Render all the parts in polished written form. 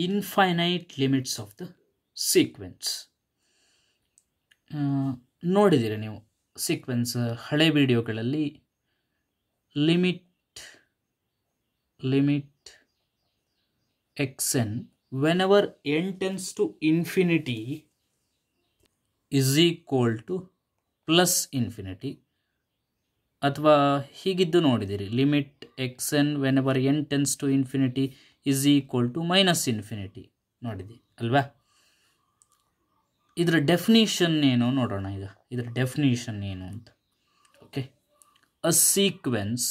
Infinite limits of the sequence. ನೋಡಿದ್ದೀರಿ ನೀವು sequence ಹಳೆ ವಿಡಿಯೋಗಳಲ್ಲಿ limit xn whenever n tends to infinity is equal to plus infinity, ಅಥವಾ ಹೀಗಿದ್ದು ನೋಡಿದ್ದೀರಿ limit xn whenever n tends to infinity is equal to minus infinity ನೋಡಿದ್ದೀರಿ ಅಲ್ವಾ. ಇದರ definition ಏನು ನೋಡೋಣ ಈಗ. ಇದರ ಡೆಫಿನಿಷನ್ ಏನು ಅಂತ. Okay, a sequence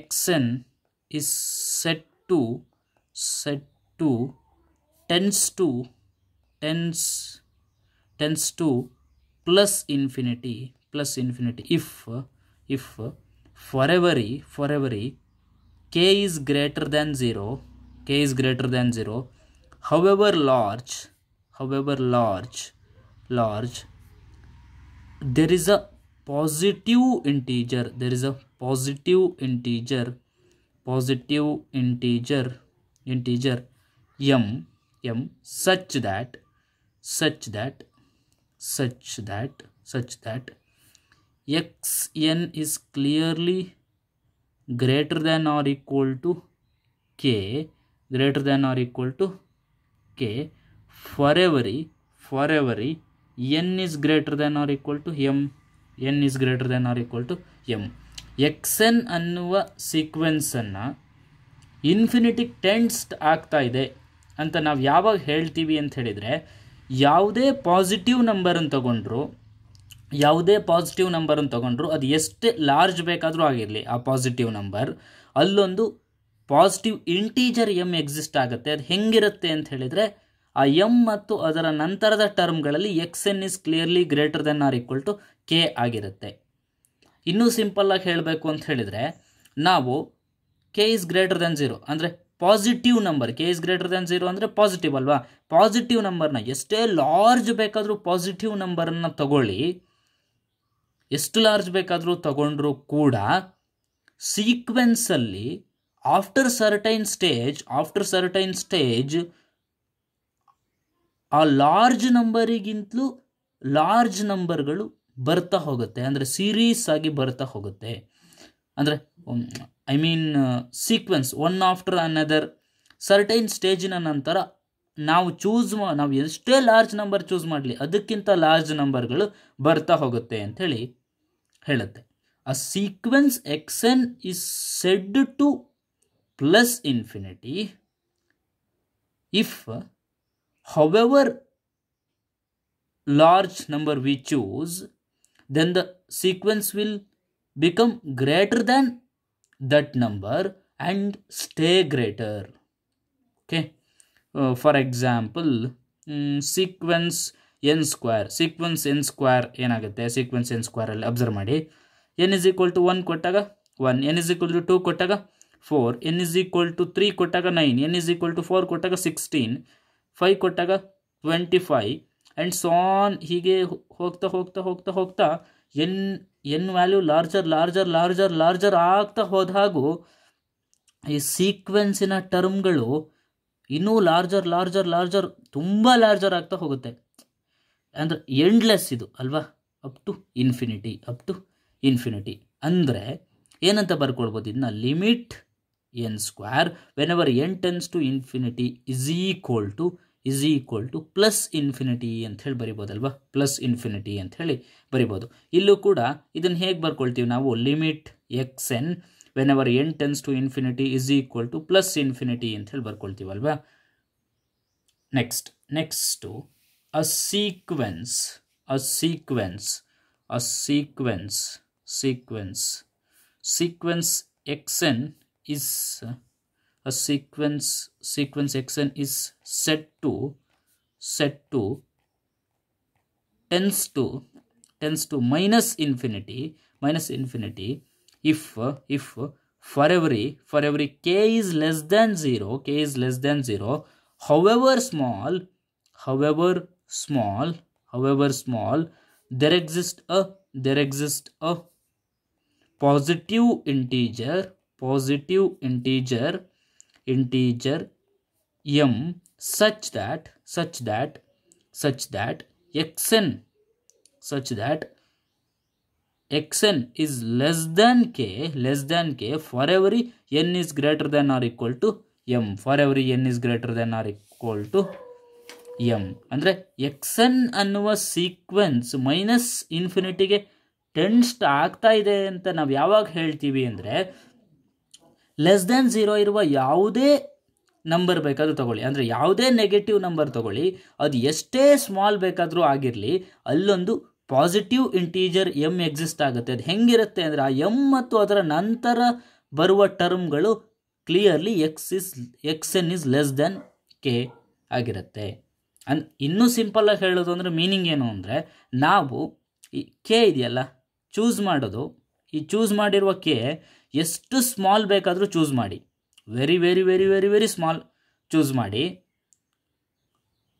xn is set to tends to plus infinity if for every k is greater than 0, however large there is a positive integer m such that xn is clearly greater than or equal to k for every n is greater than or equal to m. xn ಅನ್ನುವ ಸೀಕ್ವೆನ್ಸನ್ನು infinity tends ಆಗ್ತಾ ಇದೆ ಅಂತ ನಾವು ಯಾವಾಗ ಹೇಳ್ತೀವಿ ಅಂತ ಹೇಳಿದರೆ, ಯಾವುದೇ ಪಾಸಿಟಿವ್ ನಂಬರನ್ನು ತಗೊಂಡ್ರು ಅದು ಎಷ್ಟೇ ಲಾರ್ಜ್ ಬೇಕಾದರೂ ಆಗಿರಲಿ, ಆ ಪಾಸಿಟಿವ್ ನಂಬರ್ ಅಲ್ಲೊಂದು ಪಾಸಿಟಿವ್ ಇಂಟೀಜರ್ ಎಮ್ ಎಕ್ಸಿಸ್ಟ್ ಆಗುತ್ತೆ. ಅದು ಹೆಂಗಿರುತ್ತೆ ಅಂತ ಹೇಳಿದರೆ, ಆ ಎಮ್ ಮತ್ತು ಅದರ ನಂತರದ ಟರ್ಮ್ಗಳಲ್ಲಿ xn is clearly greater than or equal to K ಆಗಿರುತ್ತೆ. ಇನ್ನೂ ಸಿಂಪಲ್ಲಾಗಿ ಹೇಳಬೇಕು ಅಂತ ಹೇಳಿದರೆ, ನಾವು ಕೆ ಇಸ್ ಗ್ರೇಟರ್ ದೆನ್ 0 ಅಂದರೆ positive number, K is greater than 0 ಅಂದರೆ ಪಾಸಿಟಿವ್ ಅಲ್ವಾ. ಪಾಸಿಟಿವ್ ನಂಬರ್ನ ಎಷ್ಟೇ ಲಾರ್ಜ್ ಬೇಕಾದರೂ ಪಾಸಿಟಿವ್ ನಂಬರನ್ನು ತಗೊಳ್ಳಿ, ಎಷ್ಟು ಲಾರ್ಜ್ ಬೇಕಾದರೂ ತಗೊಂಡ್ರೂ ಕೂಡ ಸೀಕ್ವೆನ್ಸಲ್ಲಿ ಆಫ್ಟರ್ ಸರ್ಟೈನ್ ಸ್ಟೇಜ್ ಆ ಲಾರ್ಜ್ ನಂಬರಿಗಿಂತಲೂ ಲಾರ್ಜ್ ನಂಬರ್ಗಳು ಬರ್ತಾ ಹೋಗುತ್ತೆ, ಅಂದರೆ ಸೀರೀಸ್ ಆಗಿ ಬರ್ತಾ ಹೋಗುತ್ತೆ. ಅಂದರೆ sequence one after another certain ಸ್ಟೇಜಿನ ನಂತರ ನಾವು ಎಷ್ಟೇ ಲಾರ್ಜ್ ನಂಬರ್ ಚೂಸ್ ಮಾಡಲಿ ಅದಕ್ಕಿಂತ ಲಾರ್ಜ್ ನಂಬರ್ಗಳು ಬರ್ತಾ ಹೋಗುತ್ತೆ ಅಂಥೇಳಿ ಹೇಳುತ್ತೆ. ಆ sequence xn is said to plus infinity if however large number we choose, then the sequence will become greater than that number and stay greater. Okay, for example, sequence n square ಏನಾಗುತ್ತೆ, sequence n square ಅಲ್ಲಿ observe ಮಾಡಿ, n is equal to 1 ಕೊಟ್ಟಾಗ 1, n is equal to 2 ಕೊಟ್ಟಾಗ 4, n is equal to 3 ಕೊಟ್ಟಾಗ 9, n is equal to 4 ಕೊಟ್ಟಾಗ 16, 5 ಕೊಟ್ಟಾಗ 25 and so on. ಹೀಗೆ ಹೋಗ್ತಾ ಎನ್ ವ್ಯಾಲ್ಯೂ ಲಾರ್ಜರ್ ಆಗ್ತಾ ಹೋದ ಹಾಗೂ ಈ ಸೀಕ್ವೆನ್ಸಿನ ಟರ್ಮ್ಗಳು ಇನ್ನೂ ಲಾರ್ಜರ್ ತುಂಬ ಲಾರ್ಜರ್ ಆಗ್ತಾ ಹೋಗುತ್ತೆ. ಅಂದರೆ ಎಂಡ್ಲೆಸ್ ಇದು ಅಲ್ವಾ, ಅಪ್ ಟು ಇನ್ಫಿನಿಟಿ. ಅಂದರೆ ಏನಂತ ಬರ್ಕೊಳ್ಬೋದು ಇದನ್ನ, limit n square whenever n tends to infinity is equal to plus infinity ಅಂತ ಹೇಳಿ ಬರಿಬೋದಲ್ವಾ, ಪ್ಲಸ್ ಇನ್ಫಿನಿಟಿ ಅಂತ ಹೇಳಿ ಬರಿಬೋದು. ಇಲ್ಲೂ ಕೂಡ ಇದನ್ನು ಹೇಗೆ ಬರ್ಕೊಳ್ತೀವಿ ನಾವು, limit xn whenever n tends to infinity is equal to plus infinity ಅಂತ ಹೇಳಿ ಬರ್ಕೊಳ್ತೀವಲ್ವಾ. Next a sequence xn is a sequence xn is set to tends to minus infinity if for every k is less than 0, however small there exists a positive integer positive integer m such that xn is less than k for every n is greater than or equal to m, for every n is greater than or equal to m. ಅಂದರೆ xn ಅನ್ನುವ sequence minus ಇನ್ಫಿನಿಟಿಗೆ tends ಆಗ್ತಾ ಇದೆ ಅಂತ ನಾವು ಯಾವಾಗ ಹೇಳ್ತೀವಿ ಅಂದರೆ less than 0 ಇರುವ ಯಾವುದೇ ನಂಬರ್ ಬೇಕಾದರೂ ತಗೊಳ್ಳಿ, ಅಂದರೆ ಯಾವುದೇ ನೆಗೆಟಿವ್ ನಂಬರ್ ತಗೊಳ್ಳಿ, ಅದು ಎಷ್ಟೇ ಸ್ಮಾಲ್ ಬೇಕಾದರೂ ಆಗಿರಲಿ, ಅಲ್ಲೊಂದು ಪಾಸಿಟಿವ್ ಇಂಟೀಜರ್ ಎಮ್ ಎಕ್ಸಿಸ್ಟ್ ಆಗುತ್ತೆ. ಅದು ಹೆಂಗಿರುತ್ತೆ ಅಂದರೆ ಆ ಎಮ್ ಮತ್ತು ಅದರ ನಂತರ ಬರುವ ಟರ್ಮ್ಗಳು clearly X N is less than K ಆಗಿರುತ್ತೆ. ಇನ್ನೂ ಸಿಂಪಲ್ಲಾಗಿ ಹೇಳೋದು ಅಂದರೆ ಮೀನಿಂಗ್ ಏನು ಅಂದರೆ, ನಾವು ಈ ಕೆ ಇದೆಯಲ್ಲ ಚೂಸ್ ಮಾಡೋದು, ಈ ಚೂಸ್ ಮಾಡಿರುವ ಕೆ ಎಷ್ಟು ಸ್ಮಾಲ್ ಬೇಕಾದರೂ ಚೂಸ್ ಮಾಡಿ, very very very very very small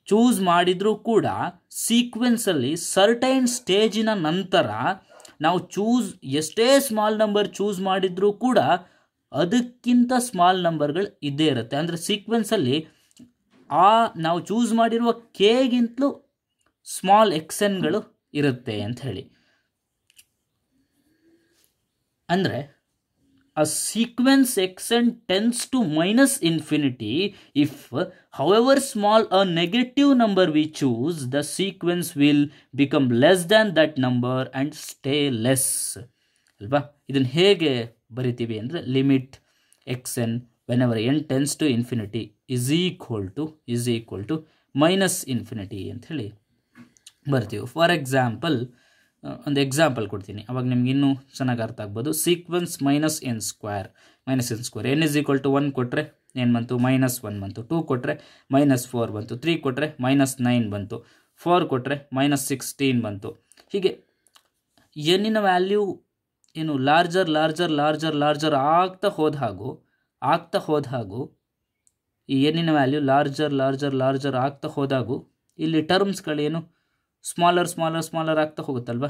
choose ಮಾಡಿದರೂ ಕೂಡ ಸೀಕ್ವೆನ್ಸಲ್ಲಿ ಸರ್ಟೈನ್ ಸ್ಟೇಜಿನ ನಂತರ ನಾವು ಎಷ್ಟೇ ಸ್ಮಾಲ್ ನಂಬರ್ ಚೂಸ್ ಮಾಡಿದರೂ ಕೂಡ ಅದಕ್ಕಿಂತ ಸ್ಮಾಲ್ ನಂಬರ್ಗಳು ಇದ್ದೇ ಇರುತ್ತೆ. ಅಂದರೆ ಸೀಕ್ವೆನ್ಸಲ್ಲಿ ನಾವು ಚೂಸ್ ಮಾಡಿರುವ ಕೆಗಿಂತಲೂ ಸ್ಮಾಲ್ ಎಕ್ಸೆನ್ಗಳು ಇರುತ್ತೆ ಅಂತ ಹೇಳಿ. ಅಂದರೆ a sequence xn tends to minus infinity if, however small a negative number we choose, the sequence will become less than that number and stay less. ಅಲ್ವಾ? ಇದನ್ನು ಹೇಗೆ ಬರಿತೀವಿ ಅಂದರೆ limit xn whenever n tends to infinity is equal to minus infinity ಅಂತ ಹೇಳಿ ಬರ್ತೀವಿ. For example ಒಂದು example ಕೊಡ್ತೀನಿ, ಅವಾಗ ನಿಮ್ಗೆ ಇನ್ನೂ ಚೆನ್ನಾಗಿ ಅರ್ಥ ಆಗ್ಬೋದು. Sequence minus N square N is equal to 1 ಕೊಟ್ಟರೆ ಏನು ಬಂತು, -1 ಬಂತು. 2 ಕೊಟ್ಟರೆ -4 ಬಂತು. 3 ಕೊಟ್ಟರೆ -9 ಬಂತು. 4 ಕೊಟ್ಟರೆ -16 ಬಂತು. ಹೀಗೆ ಎನ್ನಿನ ವ್ಯಾಲ್ಯೂ ಏನು ಲಾರ್ಜರ್ ಆಗ್ತಾ ಹೋದ ಹಾಗೂ ಈ ಎನ್ನಿನ ವ್ಯಾಲ್ಯೂ ಲಾರ್ಜರ್ ಆಗ್ತಾ ಹೋದಾಗೂ ಇಲ್ಲಿ ಟರ್ಮ್ಸ್ಗಳೇನು ಸ್ಮಾಲರ್ ಆಗ್ತಾ ಹೋಗುತ್ತಲ್ವ.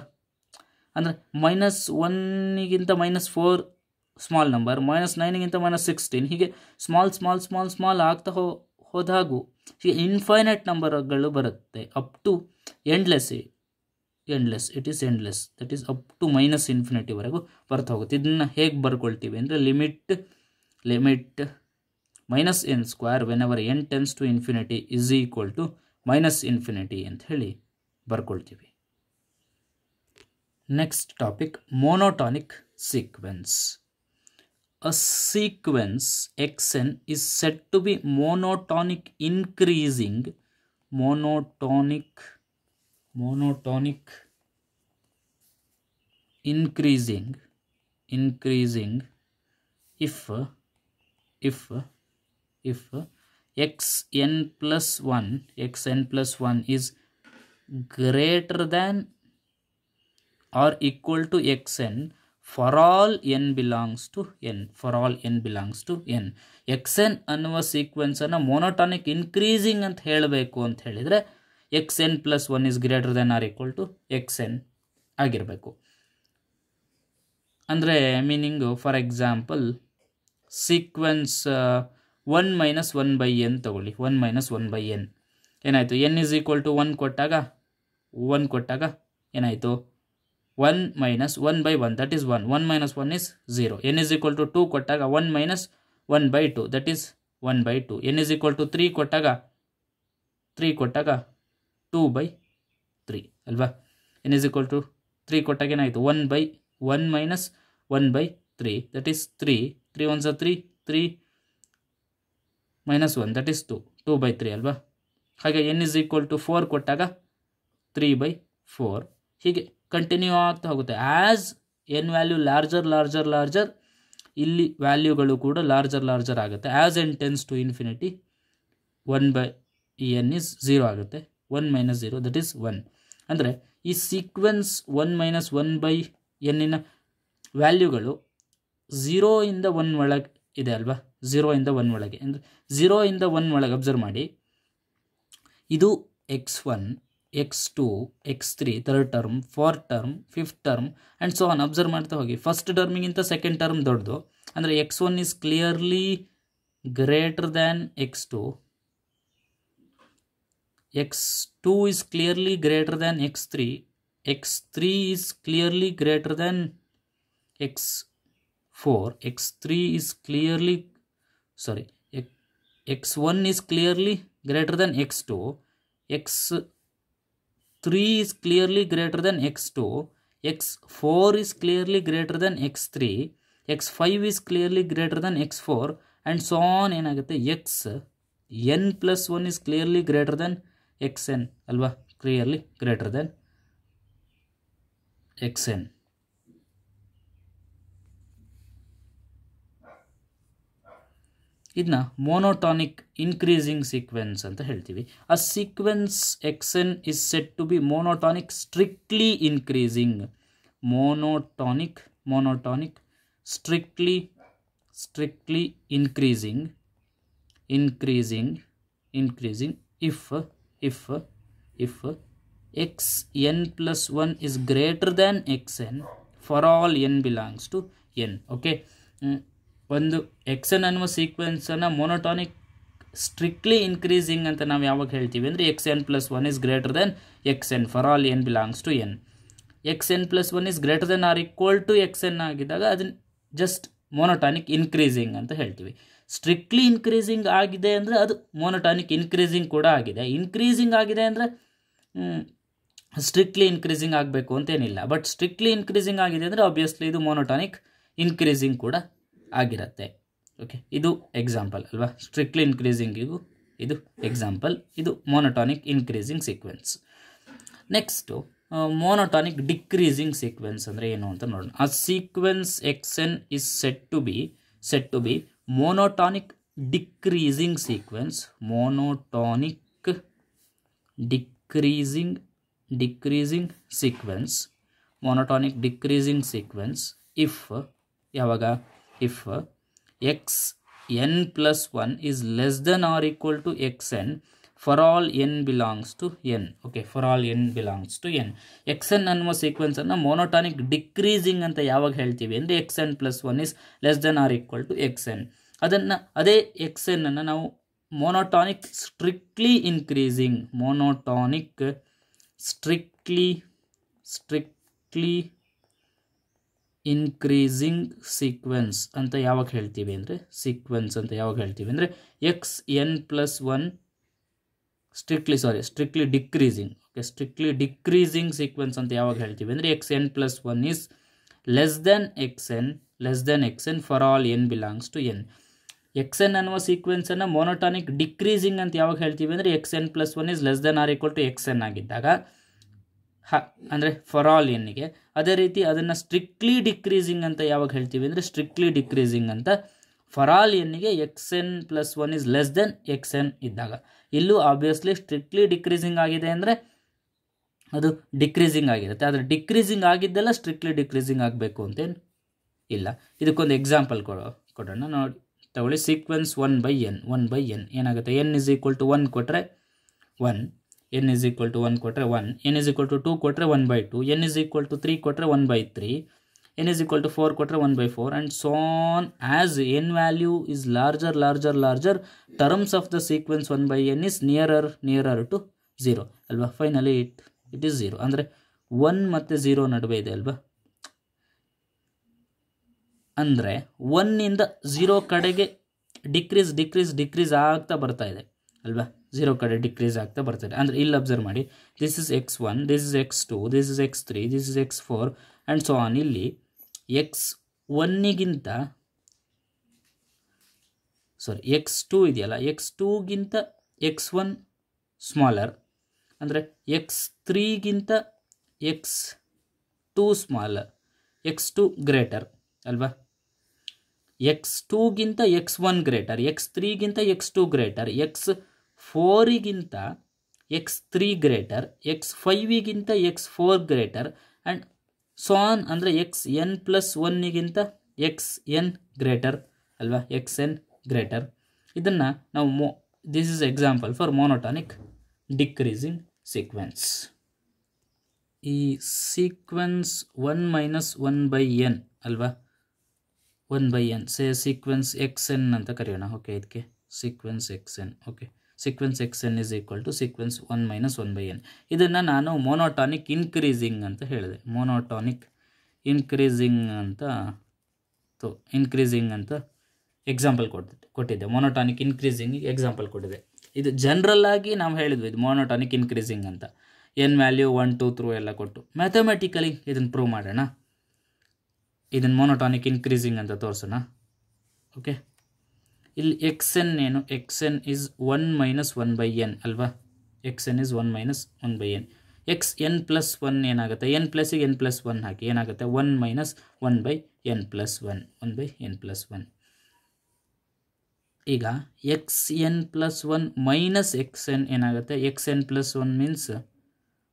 ಅಂದರೆ -1ಗಿಂತ -4 ಸ್ಮಾಲ್ ನಂಬರ್, -9ಗಿಂತ -16, ಹೀಗೆ ಸ್ಮಾಲ್ ಆಗ್ತಾ ಹೋದಾಗೂ ಹೀಗೆ ಇನ್ಫೈನೈಟ್ ನಂಬರ್ಗಳು ಬರುತ್ತೆ. Up to endless it is endless, that is up to -ಇನ್ಫಿನಿಟಿವರೆಗೂ ಬರ್ತಾ ಹೋಗುತ್ತೆ. ಇದನ್ನು ಹೇಗೆ ಬರ್ಕೊಳ್ತೀವಿ ಅಂದರೆ limit -n square whenever n tends to infinity is equal to -ಇನ್ಫಿನಿಟಿ ಅಂತ ಹೇಳಿ ಬರ್ಕೊಳ್ತೀವಿ. Next topic, monotonic sequence. A sequence xn is said to be monotonic increasing if xn plus 1 is greater than or equal to xn for all n belongs to n. xn ಅನ್ನುವ ಸೀಕ್ವೆನ್ಸನ್ನು ಮೋನೋಟಾನಿಕ್ increasing ಅಂತ ಹೇಳಬೇಕು ಅಂತ ಹೇಳಿದರೆ xn plus 1 is greater than or equal to xn ಆಗಿರಬೇಕು. ಅಂದರೆ meaning, for example sequence 1 - 1/n ತಗೊಳ್ಳಿ. 1 - 1/n ಏನಾಯಿತು, n is equal to 1 ಕೊಟ್ಟಾಗ ಏನಾಯಿತು, 1 - 1/1 that is 1. 1 - 1 is 0. n is equal to 2 ಕೊಟ್ಟಾಗ 1 - 1/2 that is 1/2. n is equal to 3 ಕೊಟ್ಟಾಗ 2/3 ಅಲ್ವಾ. n is equal to 3 ಕೊಟ್ಟಾಗ ಏನಾಯಿತು, 1 - 1/3 that is 3. 3 1s are 3. 3 - 1 that is 2/3 ಅಲ್ವಾ. ಹಾಗೆ n is equal to 4 ಕೊಟ್ಟಾಗ 3/4. ಹೀಗೆ ಕಂಟಿನ್ಯೂ ಆಗ್ತಾ ಹೋಗುತ್ತೆ. ಆ್ಯಸ್ ಎನ್ ವ್ಯಾಲ್ಯೂ ಲಾರ್ಜರ್ ಇಲ್ಲಿ ವ್ಯಾಲ್ಯೂಗಳು ಕೂಡ ಲಾರ್ಜರ್ ಆಗುತ್ತೆ. As N tends to infinity 1/n is 0 ಆಗುತ್ತೆ. 1 - 0 ದಟ್ ಈಸ್ 1. ಅಂದರೆ ಈ ಸೀಕ್ವೆನ್ಸ್ 1 - 1/n ವ್ಯಾಲ್ಯೂಗಳು 0 ಇಂದ 1 ಒಳಗೆ ಇದೆ ಅಲ್ವಾ. 0 ಇಂದ 1 ಒಳಗೆ ಅಂದರೆ 0 ಇಂದ 1 ಒಳಗೆ ಅಬ್ಸರ್ವ್ ಮಾಡಿ. ಇದು x1, x2, x3 third term, fourth term, fifth term and so on observe ಮಾಡ್ತಾ ಹೋಗಿ. ಫಸ್ಟ್ ಟರ್ಮಿಗಿಂತ ಸೆಕೆಂಡ್ ಟರ್ಮ್ ದೊಡ್ಡದು, ಅಂದರೆ x1 is clearly greater than x2, x2 is clearly greater than x3, x3 is clearly greater than x4, x3 is clearly, sorry, x1 is clearly greater than x2, x3 is clearly greater than x2, x4 is clearly greater than x3, x5 is clearly greater than x4 and so on. ಏನಾಗುತ್ತೆ x n plus 1 is clearly greater than xn ಅಲ್ವಾ, clearly greater than xn. ಇದನ್ನ ಮೋನೋಟಾನಿಕ್ increasing sequence ಅಂತ ಹೇಳ್ತೀವಿ. ಆ sequence xn is set to be monotonic strictly increasing. Monotonic strictly increasing if xn plus 1 is greater than xn for all n belongs to n. Okay, ಒಂದು xn ಅನ್ನುವ ಸೀಕ್ವೆನ್ಸನ್ನು ಮೋನೋಟಾನಿಕ್ strictly increasing ಅಂತ ನಾವು ಯಾವಾಗ ಹೇಳ್ತೀವಿ ಅಂದರೆ xn plus 1 is greater than xn for all n belongs to n. xn plus 1 is greater than or equal to xn ಆಗಿದ್ದಾಗ ಅದನ್ನ just ಮೋನೋಟಾನಿಕ್ increasing ಅಂತ ಹೇಳ್ತೀವಿ. ಸ್ಟ್ರಿಕ್ಟ್ಲಿ ಇನ್ಕ್ರೀಸಿಂಗ್ ಆಗಿದೆ ಅಂದರೆ ಅದು ಮೋನೋಟಾನಿಕ್ ಇನ್ಕ್ರೀಸಿಂಗ್ ಕೂಡ ಆಗಿದೆ. ಇನ್ಕ್ರೀಸಿಂಗ್ ಆಗಿದೆ ಅಂದರೆ ಸ್ಟ್ರಿಕ್ಟ್ಲಿ ಇನ್ಕ್ರೀಸಿಂಗ್ ಆಗಬೇಕು ಅಂತೇನಿಲ್ಲ, ಬಟ್ ಸ್ಟ್ರಿಕ್ಟ್ಲಿ ಇನ್ಕ್ರೀಸಿಂಗ್ ಆಗಿದೆ ಅಂದರೆ ಆಬ್ವಿಯಸ್ಲಿ ಇದು ಮೋನೋಟಾನಿಕ್ ಇನ್ಕ್ರೀಸಿಂಗ್ ಕೂಡ ಆಗಿರುತ್ತೆ. ಓಕೆ, ಇದು ಎಕ್ಸಾಂಪಲ್ ಅಲ್ವಾ, ಸ್ಟ್ರಿಕ್ಟ್ಲಿ ಇನ್ಕ್ರೀಸಿಂಗಿಗೂ ಇದು ಎಕ್ಸಾಂಪಲ್. ಇದು monotonic increasing sequence. Next monotonic decreasing sequence ಅಂದರೆ ಏನು ಅಂತ ನೋಡೋಣ. ಆ sequence xn is set to be monotonic decreasing sequence, monotonic decreasing sequence if ಯಾವಾಗ if xn plus 1 is less than or equal to xn for all n belongs to n. Okay, for all n belongs to n. xn ಅನ್ನುವ ಸೀಕ್ವೆನ್ಸನ್ನು ಮೋನೋಟಾನಿಕ್ decreasing ಅಂತ ಯಾವಾಗ ಹೇಳ್ತೀವಿ ಅಂದರೆ xn plus 1 is less than or equal to xn. ಅದೇ xn ಅನ್ನು ನಾವು ಮೋನೋಟಾನಿಕ್ strictly increasing sequence ಅಂತ ಯಾವಾಗ ಹೇಳ್ತೀವಿ ಅಂದರೆ xn plus 1 strictly decreasing sequence ಅಂತ ಯಾವಾಗ ಹೇಳ್ತೀವಿ ಅಂದರೆ xn plus 1 is less than xn for all n belongs to n. xn ಅನ್ನುವ ಸೀಕ್ವೆನ್ಸನ್ನು ಮೋನೋಟಾನಿಕ್ ಡಿಕ್ರೀಸಿಂಗ್ ಅಂತ ಯಾವಾಗ ಹೇಳ್ತೀವಿ ಅಂದರೆ xn plus 1 is less than or equal to xn ಆಗಿದ್ದಾಗ, ಅಂದರೆ ಫಾರ್ ಆಲ್ ಎನ್ಗೆ. ಅದೇ ರೀತಿ ಅದನ್ನು ಸ್ಟ್ರಿಕ್ಟ್ಲಿ ಡಿಕ್ರೀಸಿಂಗ್ ಅಂತ ಯಾವಾಗ ಹೇಳ್ತೀವಿ ಅಂದರೆ ಅಂತ for all ಎನ್ಗೆ xn plus 1 is less than xn ಇದ್ದಾಗ. ಇಲ್ಲೂ ಆಬ್ವಿಯಸ್ಲಿ ಸ್ಟ್ರಿಕ್ಟ್ಲಿ ಡಿಕ್ರೀಸಿಂಗ್ ಆಗಿದೆ ಅಂದರೆ ಅದು ಡಿಕ್ರೀಸಿಂಗ್ ಆಗಿರುತ್ತೆ, ಆದರೆ ಡಿಕ್ರೀಸಿಂಗ್ ಆಗಿದ್ದೆಲ್ಲ ಸ್ಟ್ರಿಕ್ಟ್ಲಿ ಡಿಕ್ರೀಸಿಂಗ್ ಆಗಬೇಕು ಅಂತೇನು ಇಲ್ಲ. ಇದಕ್ಕೊಂದು ಎಕ್ಸಾಂಪಲ್ ಕೊಡೋಣ ನೋಡಿ, ತಗೊಳ್ಳಿ. ಸೀಕ್ವೆನ್ಸ್ 1/n ಏನಾಗುತ್ತೆ, n is equal to 1 ಕೊಟ್ಟರೆ 1, n is equal to 1 ಕೊಟ್ಟರೆ 1, n is equal to 2 ಕೊಟ್ಟರೆ 1/2, n is equal to 3 ಕೊಟ್ಟರೆ 1/3, n is equal to 4 ಕೊಟ್ಟರೆ 1/4 and so on. As n value is larger, terms of the sequence 1/n is nearer to 0 ಅಲ್ವಾ. Finally it is 0. ಅಂದರೆ 1 ಮತ್ತು 0 ನಡುವೆ ಇದೆ ಅಲ್ವಾ. ಅಂದರೆ 1 ಇಂದ 0 ಕಡೆಗೆ ಡಿಕ್ರೀಸ್ ಆಗ್ತಾ ಬರ್ತಾ ಇದೆ ಅಲ್ವಾ. 0 ಕಡೆ ಡಿಕ್ರೀಸ್ ಆಗ್ತಾ ಬರ್ತಾ ಇದೆ. ಅಂದರೆ ಇಲ್ಲಿ ಅಬ್ಸರ್ವ್ ಮಾಡಿ, this is x1, this is x2, this is x3, this is x4 and so on. ಇಲ್ಲಿ x1ಗಿಂತ x2 ಇದೆಯಲ್ಲ, x2ಗಿಂತ x1 ಸ್ಮಾಲರ್, ಅಂದರೆ x3ಗಿಂತ x2 ಸ್ಮಾಲರ್, x2 ಗ್ರೇಟರ್ ಅಲ್ವಾ. x2ಗಿಂತ x1 ಗ್ರೇಟರ್, x3ಗಿಂತ x2 ಗ್ರೇಟರ್, x4ಗಿಂತ x3 ಗ್ರೇಟರ್, x5ಗಿಂತ x4 greater and so on. ಅಂದರೆ xn plus 1ಗಿಂತ xn ಗ್ರೇಟರ್ ಅಲ್ವಾ, xn ಗ್ರೇಟರ್. ಇದನ್ನು ನಾವು this is example for monotonic decreasing sequence. ಈ ಸೀಕ್ವೆನ್ಸ್ 1 - 1/n ಅಲ್ವಾ, 1/n ಸೇ ಸೀಕ್ವೆನ್ಸ್ xn ಅಂತ ಕರೆಯೋಣ. ಓಕೆ, ಇದಕ್ಕೆ sequence xn. Okay, sequence xn is equal to sequence 1 minus 1/n. ಇದನ್ನು ನಾನು ಮೋನೋಟಾನಿಕ್ ಇನ್ಕ್ರೀಸಿಂಗ್ ಅಂತ ಹೇಳಿದೆ. ಮೋನೋಟಾನಿಕ್ ಇನ್ಕ್ರೀಸಿಂಗ್ ಅಂತ ಎಕ್ಸಾಂಪಲ್ ಕೊಟ್ಟಿದ್ದೆ. ಮೋನೋಟಾನಿಕ್ ಇನ್ಕ್ರೀಸಿಂಗ್ ಎಕ್ಸಾಂಪಲ್ ಕೊಟ್ಟಿದೆ. ಇದು ಜನರಲ್ ಆಗಿ ನಾವು ಹೇಳಿದ್ವಿ, ಇದು ಮೋನೋಟಾನಿಕ್ ಇನ್ಕ್ರೀಸಿಂಗ್ ಅಂತ. n ವ್ಯಾಲ್ಯೂ 1 2 3 ಎಲ್ಲ ಕೊಟ್ಟು ಮ್ಯಾಥಮೆಟಿಕಲಿ ಇದನ್ನು ಪ್ರೂವ್ ಮಾಡೋಣ. ಇದನ್ನು ಮೋನೋಟಾನಿಕ್ ಇನ್ಕ್ರೀಸಿಂಗ್ ಅಂತ ತೋರಿಸೋಣ. ಓಕೆ, ಇಲ್ಲಿ xn ಏನು, xn ಇಸ್ 1 ಮೈನಸ್ 1/n ಅಲ್ವಾ. xn is 1 minus 1/n. xn plus 1 ಏನಾಗುತ್ತೆ, n ಪ್ಲಸ್ಸಿಗೆ n ಪ್ಲಸ್ 1 ಹಾಕಿ ಏನಾಗುತ್ತೆ, 1 minus 1/n plus 1, 1/n plus 1. ಈಗ xn ಪ್ಲಸ್ 1 ಮೈನಸ್ xn ಏನಾಗುತ್ತೆ, xn plus 1 means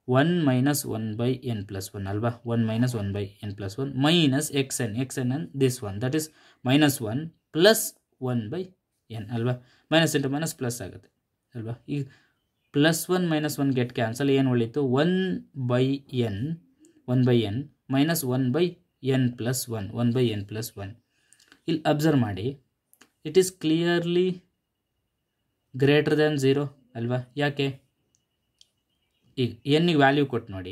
1 minus 1/n plus 1 ಅಲ್ವಾ. 1 minus 1/n plus 1 minus xn and this one, that is minus 1 plus 1/n ಅಲ್ವಾ. Minus into minus plus ಆಗುತ್ತೆ ಅಲ್ವಾ. ಈಗ plus 1 minus 1 get cancel, ಏನು ಉಳಿತು, 1/n minus 1/n plus 1, 1/n plus 1. ಇಲ್ಲಿ observe ಮಾಡಿ, it is clearly greater than 0 ಅಲ್ವಾ. ಯಾಕೆ, ಈಗ ಎನ್ನಿಗೆ ವ್ಯಾಲ್ಯೂ ಕೊಟ್ಟು ನೋಡಿ,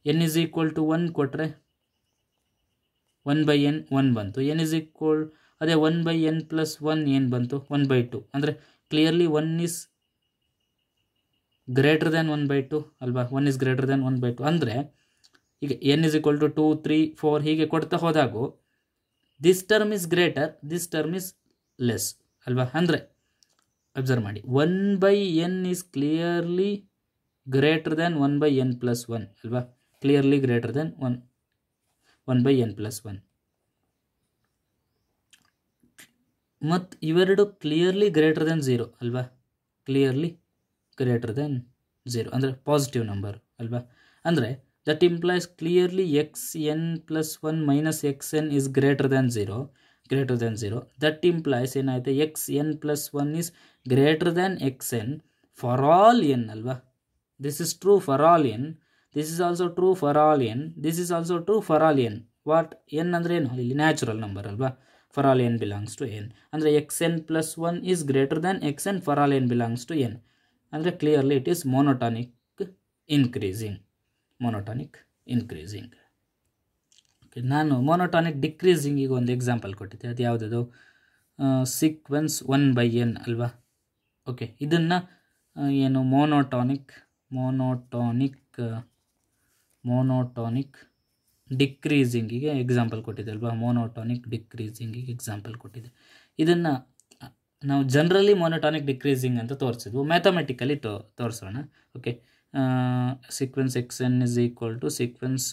n ಇಸ್ ಈಕ್ವಲ್ ಟು 1 ಕೊಟ್ಟರೆ 1/n 1 ಬಂತು. n ಇಸ್ ಈಕ್ವಲ್ ಅದೇ 1/n ಪ್ಲಸ್ 1 ಏನು ಬಂತು, 1/2. ಅಂದರೆ ಕ್ಲಿಯರ್ಲಿ 1 ಈಸ್ ಗ್ರೇಟರ್ ದ್ಯಾನ್ 1/2 ಅಲ್ವಾ. 1 ಈಸ್ ಗ್ರೇಟರ್ ದ್ಯಾನ್ 1/2 ಅಂದರೆ ಈಗ n ಇಸ್ ಈಕ್ವಲ್ ಟು 2 3 4 ಹೀಗೆ ಕೊಡ್ತಾ ಹೋದಾಗೂ this term is greater, this term is less ಅಲ್ವಾ. ಅಂದರೆ ಅಬ್ಸರ್ವ್ ಮಾಡಿ, 1/n is clearly greater than 1/n plus 1 ಅಲ್ವಾ. Clearly greater than 1/n plus 1. ಮತ್ತು ಇವೆರಡು ಕ್ಲಿಯರ್ಲಿ ಗ್ರೇಟರ್ ದ್ಯಾನ್ 0 ಅಲ್ವಾ. ಕ್ಲಿಯರ್ಲಿ ಗ್ರೇಟರ್ ದ್ಯಾನ್ 0 ಅಂದರೆ ಪಾಸಿಟಿವ್ ನಂಬರ್ ಅಲ್ವಾ. ಅಂದರೆ that implies clearly xn plus 1 minus xn is greater than 0. That implies ಏನಾಗುತ್ತೆ, xn plus 1 is greater than xn for all n ಅಲ್ವಾ. This is true for all n, this is also true for all n, this is also true for all n. What n ಅಂದರೆ ಏನು, ಇಲ್ಲಿ natural number ಅಲ್ವಾ. For all n belongs to n ಅಂದರೆ xn plus 1 is greater than xn for all n belongs to n. ಅಂದರೆ clearly it is monotonic increasing. Okay, ನಾನು monotonic ಡಿಕ್ರೀಸಿಂಗಿಗೆ ಒಂದು example ಕೊಟ್ಟಿದ್ದೆ. ಅದು ಯಾವುದದು, ಸೀಕ್ವೆನ್ಸ್ 1/n ಅಲ್ವಾ. ಓಕೆ, ಇದನ್ನು ಏನು ಮೋನೋಟಾನಿಕ್ ಡಿಕ್ರೀಸಿಂಗಿಗೆ ಎಕ್ಸಾಂಪಲ್ ಕೊಟ್ಟಿದೆ ಅಲ್ವಾ. ಮೋನೋಟಾನಿಕ್ ಡಿಕ್ರೀಸಿಂಗಿಗೆ ಎಕ್ಸಾಂಪಲ್ ಕೊಟ್ಟಿದೆ. ಇದನ್ನು ನಾವು ಜನರಲಿ ಮೋನೋಟಾನಿಕ್ ಡಿಕ್ರೀಸಿಂಗ್ ಅಂತ ತೋರಿಸಿದ್ವು, ಮ್ಯಾಥಮೆಟಿಕಲಿ ತೋರಿಸೋಣ. Okay, sequence xn is equal to sequence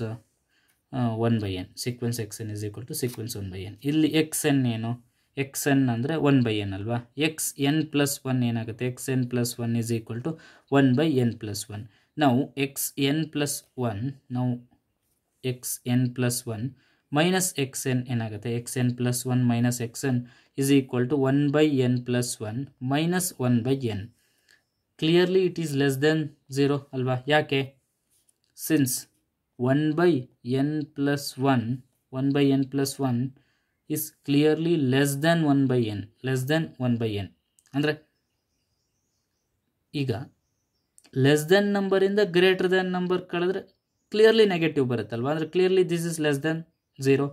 1/n. Sequence xn is equal to sequence 1/n. ಇಲ್ಲಿ xn ಏನು, xn ಅಂದರೆ 1/n ಅಲ್ವಾ. xn ಪ್ಲಸ್ 1 ಏನಾಗುತ್ತೆ, xn plus 1 is equal to 1/n plus 1. ನಾವು xn plus 1 minus xn ಏನಾಗುತ್ತೆ, xn plus 1 minus xn is equal to 1/n plus 1 minus 1/n. Clearly it is less than 0 ಅಲ್ವಾ. ಯಾಕೆ, since 1/n plus 1 is clearly less than 1/n. ಅಂದರೆ ಈಗ less than ನಂಬರಿಂದ greater than number ಕಳೆದ್ರೆ clearly negative ಬರುತ್ತಲ್ವ. ಅಂದರೆ clearly this is less than 0.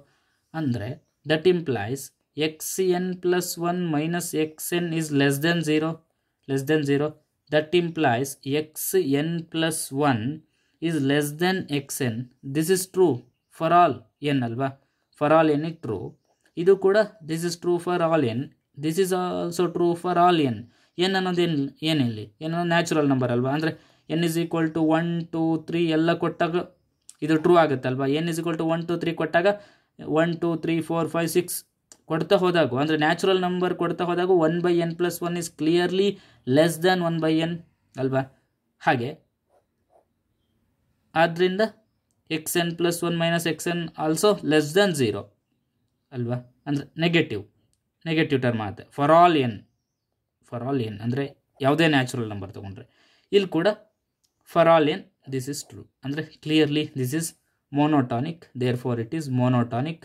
ಅಂದರೆ that implies xn plus 1 minus xn is less than 0. That implies xn plus 1 is less than xn. This is true for all n ಅಲ್ವಾ. For all n is true. ಇದು ಕೂಡ this is true for all n. This is also true for all n. n ಅನ್ನೋದು ಏನಿಲ್ಲ, n ಅನ್ನೋದು natural number ಅಲ್ವಾ. ಅಂದರೆ n is equal to 1 2 3 ಎಲ್ಲ ಕೊಟ್ಟಾಗ ಇದು true ಆಗುತ್ತಲ್ವಾ. n is equal to 1 2 3 ಕೊಟ್ಟಾಗ 1 2 3 4 5 6 ಕೊಡ್ತಾ ಹೋದಾಗ, ಅಂದರೆ ನ್ಯಾಚುರಲ್ ನಂಬರ್ ಕೊಡ್ತಾ ಹೋದಾಗ 1/n plus 1 is clearly less than 1/n ಅಲ್ವಾ. ಹಾಗೆ ಆದ್ದರಿಂದ xn plus 1 minus xn also less than 0 ಅಲ್ವಾ. ಅಂದರೆ ನೆಗೆಟಿವ್ ಟರ್ಮ್ ಆಗುತ್ತೆ ಫಾರ್ ಆಲ್ ಎನ್ ಅಂದರೆ ಯಾವುದೇ ನ್ಯಾಚುರಲ್ ನಂಬರ್ ತೊಗೊಂಡ್ರೆ. ಇಲ್ಲಿ ಕೂಡ for all N this is true. ಅಂದರೆ clearly this is monotonic, therefore it is monotonic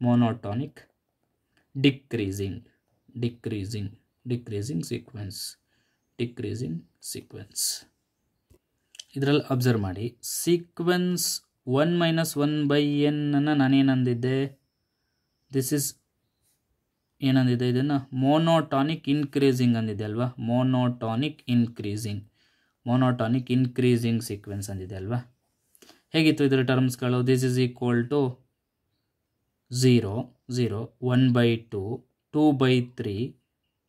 monotonic decreasing sequence. ಇದರಲ್ಲಿ ಅಬ್ಸರ್ವ್ ಮಾಡಿ, ಸೀಕ್ವೆನ್ಸ್ 1 - 1/n ಅನ್ನು ನಾನೇನಂದಿದ್ದೆ, ದಿಸ್ ಇಸ್ ಏನಂದಿದೆ, ಇದನ್ನು ಮೋನೋಟಾನಿಕ್ ಇನ್ಕ್ರೀಸಿಂಗ್ ಅಂದಿದೆ ಅಲ್ವಾ, ಮೋನೋಟಾನಿಕ್ ಇನ್ಕ್ರೀಸಿಂಗ್ ಸೀಕ್ವೆನ್ಸ್ ಅಂದಿದೆ ಅಲ್ವಾ. ಹೇಗಿತ್ತು ಇದರ ಟರ್ಮ್ಸ್ಗಳು? This is equal to 0, 0, 1/2, 2/3,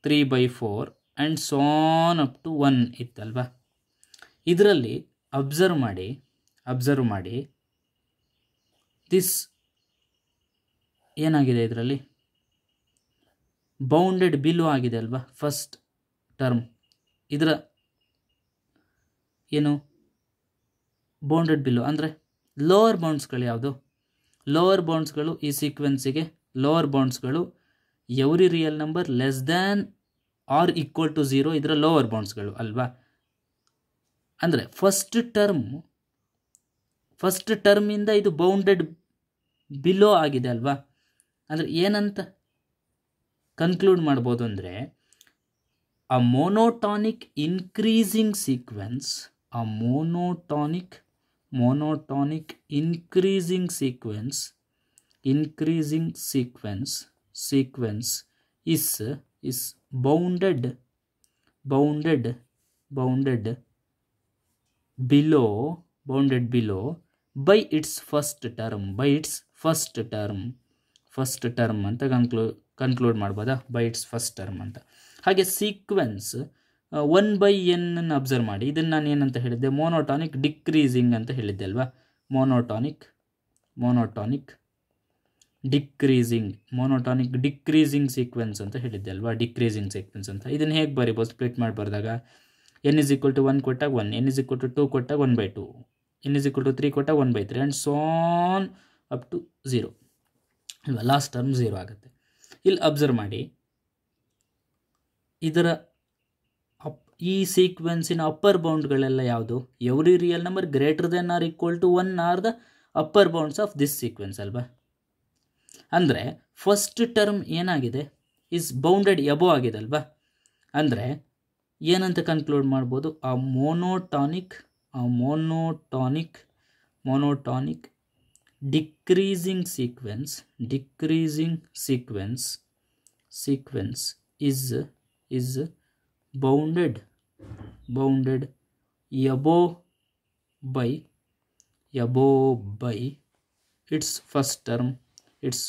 3/4 and so on up to 1 ಇತ್ತಲ್ವಾ. ಇದರಲ್ಲಿ ಅಬ್ಸರ್ವ್ ಮಾಡಿ ದಿಸ್ ಏನಾಗಿದೆ, ಇದರಲ್ಲಿ ಬೌಂಡೆಡ್ ಬಿಲೋ ಆಗಿದೆ ಅಲ್ವಾ ಫಸ್ಟ್ ಟರ್ಮ್. ಇದರ ಏನು ಬೌಂಡೆಡ್ ಬಿಲೋ ಅಂದರೆ ಲೋವರ್ ಬೌಂಡ್ಸ್ಗಳು ಯಾವುದು? ಲೋವರ್ ಬೌಂಡ್ಸ್ಗಳು ಈ ಸೀಕ್ವೆನ್ಸಿಗೆ ಲೋವರ್ ಬೌಂಡ್ಸ್ಗಳು every real number less than or equal to 0 ಇದರ ಲೋವರ್ ಬೌಂಡ್ಸ್ಗಳು ಅಲ್ವಾ. ಅಂದರೆ ಫಸ್ಟ್ ಟರ್ಮಿಂದ ಇದು ಬೌಂಡೆಡ್ ಬಿಲೋ ಆಗಿದೆ ಅಲ್ವಾ. ಅಂದರೆ ಏನಂತ ಕನ್ಕ್ಲೂಡ್ ಮಾಡ್ಬೋದು ಅಂದರೆ, ಅ monotonic increasing sequence is bounded below by its first term ಅಂತ ಕನ್ಕ್ಲೂಡ್ ಮಾಡ್ಬೋದಾ, ಬೈ ಇಟ್ಸ್ ಫಸ್ಟ್ ಟರ್ಮ್ ಅಂತ. ಹಾಗೆ ಸೀಕ್ವೆನ್ಸ್ 1/n ಅನ್ನು ಅಬ್ಸರ್ವ್ ಮಾಡಿ, ಇದನ್ನು ನಾನು ಏನಂತ ಹೇಳಿದ್ದೆ, ಮೋನೋಟಾನಿಕ್ ಡಿಕ್ರೀಸಿಂಗ್ ಅಂತ ಹೇಳಿದ್ದೆ ಅಲ್ವಾ. ಮೋನೋಟಾನಿಕ್ ಡಿಕ್ರೀಸಿಂಗ್ ಸೀಕ್ವೆನ್ಸ್ ಅಂತ ಹೇಳಿದ್ದೆ ಅಲ್ವಾ, ಡಿಕ್ರೀಸಿಂಗ್ ಸೀಕ್ವೆನ್ಸ್ ಅಂತ. ಇದನ್ನು ಹೇಗೆ ಬರೀಬೋದು? ಸ್ಪ್ಲಿಟ್ ಮಾಡಿ ಬರೆದಾಗ n = 1 ಕೊಟ್ಟಾಗ 1, n = 2 ಕೊಟ್ಟಾಗ 1/2, n = 3 ಕೊಟ್ಟಾಗ 1/3 and so on up to 0 ಅಲ್ವಾ. ಲಾಸ್ಟ್ ಟರ್ಮ್ 0 ಆಗುತ್ತೆ. ಇಲ್ಲಿ ಅಬ್ಸರ್ವ್ ಮಾಡಿ, ಇದರ ಈ ಸೀಕ್ವೆನ್ಸಿನ ಅಪ್ಪರ್ ಬೌಂಡ್ಗಳೆಲ್ಲ ಯಾವುದು? Every real number greater than or equal to 1 are the upper bounds of this sequence ಅಲ್ವಾ. ಅಂದರೆ ಫಸ್ಟ್ ಟರ್ಮ್ ಏನಾಗಿದೆ, ಇಸ್ ಬೌಂಡೆಡ್ ಎಬೋ ಆಗಿದೆ ಅಲ್ವಾ. ಅಂದರೆ ಏನಂತ ಕನ್ಕ್ಲೂಡ್ ಮಾಡ್ಬೋದು, ಆ ಮೋನೋಟಾನಿಕ್ decreasing sequence is bounded above by its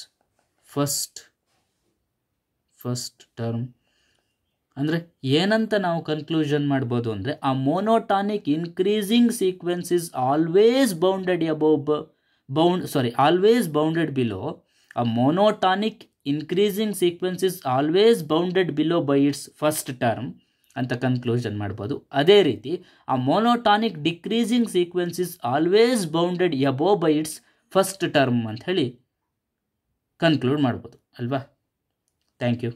first term. ಅಂದರೆ ಏನಂತ ನಾವು ಕನ್ಕ್ಲೂಷನ್ ಮಾಡ್ಬೋದು ಅಂದರೆ, ಆ monotonic increasing sequence is always bounded below. ಆ monotonic increasing sequence is always bounded below by its first term ಅಂತ ಕನ್ಕ್ಲೂಷನ್ ಮಾಡ್ಬೋದು. ಅದೇ ರೀತಿ ಆ monotonic decreasing sequence is always bounded above by its first term ಅಂತ ಹೇಳಿ ಕನ್ಕ್ಲೂಡ್ ಮಾಡ್ಬೋದು ಅಲ್ವಾ. Thank you.